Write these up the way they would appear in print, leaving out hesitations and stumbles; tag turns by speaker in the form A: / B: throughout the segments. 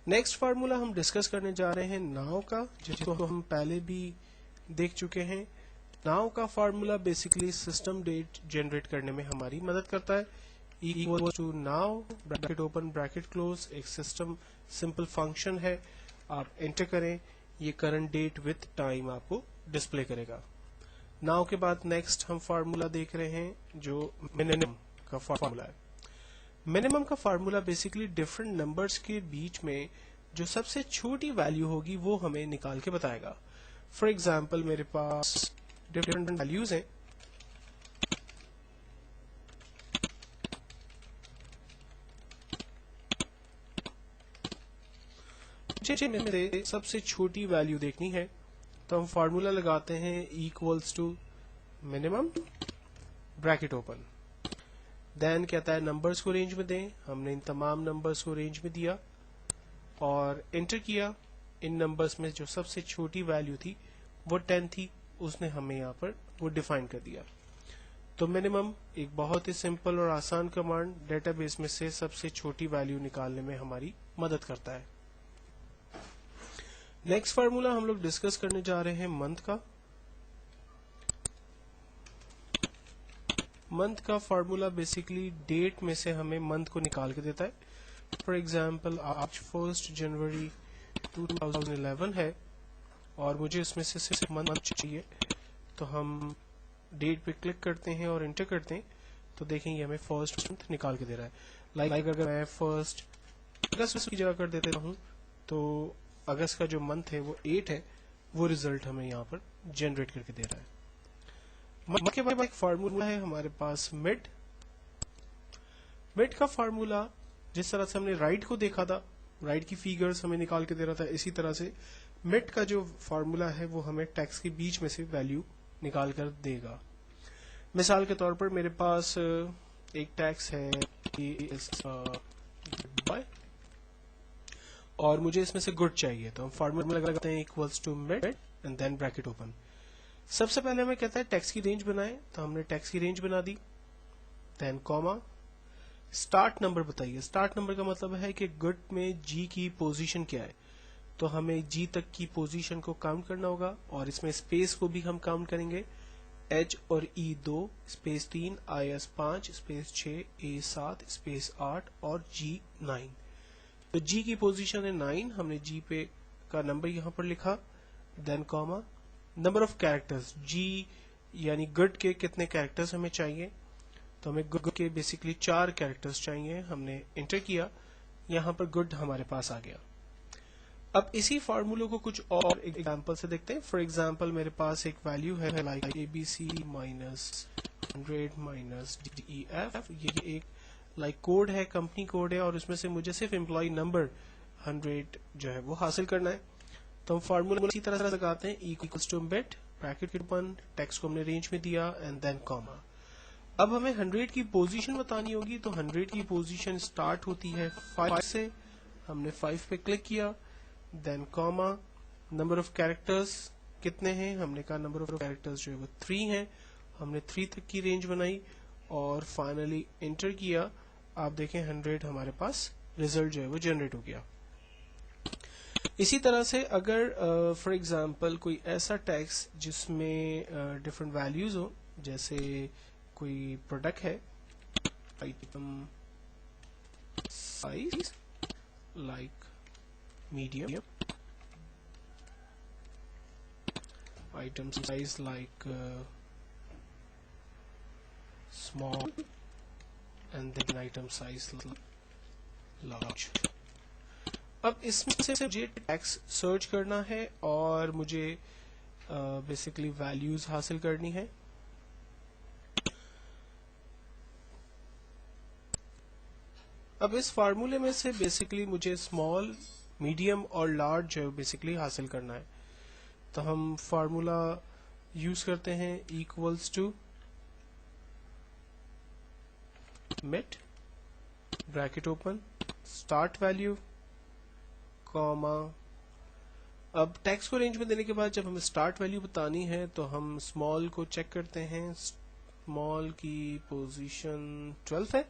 A: Next formula हम discuss करने जा रहे हैं नाउ का, जिसको हम पहले भी देख चुके हैं। नाउ का formula basically system date generate करने में हमारी मदद करता है। Equal to now bracket open bracket close एक सिस्टम सिंपल फंक्शन है। आप एंटर करें, ये करंट डेट विथ टाइम आपको डिस्प्ले करेगा। नाउ के बाद नेक्स्ट हम फार्मूला देख रहे हैं जो मिनिमम का फार्मूला है। मिनिमम का फार्मूला बेसिकली डिफरेंट नंबर्स के बीच में जो सबसे छोटी वैल्यू होगी वो हमें निकाल के बताएगा। फॉर एग्जाम्पल मेरे पास डिफरेंट वैल्यूज हैं, मुझे सबसे छोटी वैल्यू देखनी है, तो हम फार्मूला लगाते हैं equals to minimum bracket open. Then कहता है नंबर्स को रेंज में दें। हमने इन तमाम नंबर्स को रेंज में दिया और एंटर किया। इन नंबर्स में जो सबसे छोटी वैल्यू थी वो 10 थी, उसने हमें यहाँ पर वो डिफाइन कर दिया। तो मिनिमम एक बहुत ही सिंपल और आसान कमांड डेटाबेस में से सबसे छोटी वैल्यू निकालने में हमारी मदद करता है। नेक्स्ट फार्मूला हम लोग डिस्कस करने जा रहे हैं मंथ का। मंथ का फार्मूला बेसिकली डेट में से हमें मंथ को निकाल के देता है। फॉर एग्जाम्पल आज 1 जनवरी 2011 है और मुझे इसमें से सिर्फ मंथ चाहिए, तो हम डेट पे क्लिक करते हैं और एंटर करते हैं, तो देखेंगे हमें फर्स्ट मंथ निकाल के दे रहा है। लाइक अगर मैं 1 अगस्त की जगह कर देता हूँ तो अगस्त का जो मंथ है वो 8 है, वो रिजल्ट हमें यहाँ पर जनरेट करके दे रहा है। मंथ के बाद एक फार्मूला है हमारे पास मिड। मिड का फार्मूला जिस तरह से हमने राइट को देखा था, राइट की फिगर्स हमें निकाल के दे रहा था, इसी तरह से मिड का जो फार्मूला है वो हमें टैक्स के बीच में से वैल्यू निकाल कर देगा। मिसाल के तौर पर मेरे पास एक टैक्स है बाय और मुझे इसमें से गुड चाहिए, तो हम फार्मूला लगाते हैं equals to mid and then bracket open. सबसे पहले हमें कहता है टैक्स की रेंज बनाएं, तो हमने टैक्स की रेंज बना दी। देन कॉमा, स्टार्ट नंबर बताइए। स्टार्ट नंबर का मतलब है कि गुड में जी की पोजीशन क्या है, तो हमें जी तक की पोजीशन को काउंट करना होगा और इसमें स्पेस को भी हम काउंट करेंगे। एच और ई 2, space 3, I S 5, space 6, A 7, space 8 और जी 9। तो जी की पोजीशन है 9, हमने जी पे का नंबर यहां पर लिखा। Then comma, number of characters, G यानी गुड के कितने कैरेक्टर्स हमें चाहिए, तो हमें गुड के बेसिकली 4 कैरेक्टर्स चाहिए। हमने एंटर किया, यहां पर गुड हमारे पास आ गया। अब इसी फार्मूले को कुछ और एग्जांपल से देखते हैं। फॉर एग्जांपल मेरे पास एक वैल्यू है like ABC minus 100 minus DEF। ये एक लाइक कोड है, कंपनी कोड है और उसमें से मुझे सिर्फ एम्प्लॉय नंबर 100 जो है वो हासिल करना है। तो हम फार्मूला इसी तरह से लगाते हैं equals to mid bracket open, text को हमने रेंज में दिया एंड देन कॉमा। अब हमें 100 की पोजीशन बतानी होगी, तो 100 की पोजीशन स्टार्ट होती है 5 से। हमने 5 पे क्लिक किया, then comma, number of characters कितने हैं, हमने कहा नंबर ऑफ कैरेक्टर्स जो है वो 3 हैं। हमने 3 तक की रेंज बनाई और फाइनली एंटर किया। आप देखें 100 हमारे पास रिजल्ट जो है वो जनरेट हो गया। इसी तरह से अगर फॉर एग्जांपल कोई ऐसा टैक्स जिसमें डिफरेंट वैल्यूज हो, जैसे कोई प्रोडक्ट है item size like medium, item size like small and then item size large. अब इसमें से मुझे टैक्स सर्च करना है और मुझे बेसिकली वैल्यूज हासिल करनी है। अब इस फार्मूले में से बेसिकली मुझे स्मॉल, मीडियम और लार्ज जो है बेसिकली हासिल करना है, तो हम फार्मूला यूज करते हैं equals to mid bracket open, start value comma. अब टैक्स को रेंज में देने के बाद जब हमें स्टार्ट वैल्यू बतानी है तो हम स्मॉल को चेक करते हैं। स्मॉल की पोजीशन 12 है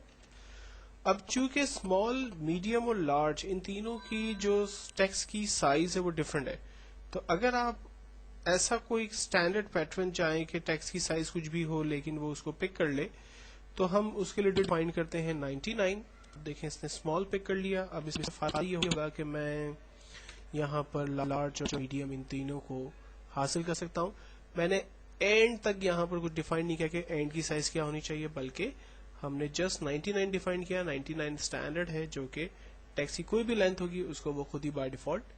A: اب چونکہ اسمال میڈیم اور لارج ان تینوں کی جو ٹیکسٹ کی سائز ہے وہ ڈفرینٹ ہے، تو اگر آپ ایسا کوئی اسٹینڈرڈ پیٹرن چاہیں کہ ٹیکسٹ کی سائز کچھ بھی ہو لیکن وہ اس کو پک کر لے، تو ہم اس کے لیے ڈیفائن کرتے ہیں 99. دیکھیں اس نے اسمال پک کر لیا. اب اس میں فائدہ یہ ہوگا کہ میں یہاں پر لارج اور میڈیم ان تینوں کو حاصل کر سکتا ہوں. میں نے اینڈ تک یہاں پر کچھ ڈیفائن نہیں کیا کہ اینڈ کی سائز کیا ہونی چاہیے، بلکہ ہم نے جسٹ 99 ڈیفائن کیا. 99 اسٹینڈرڈ ہے جو کہ ٹیکسٹ کی کوئی بھی لینتھ ہوگی اس کو وہ خود ہی بائی ڈیفالٹ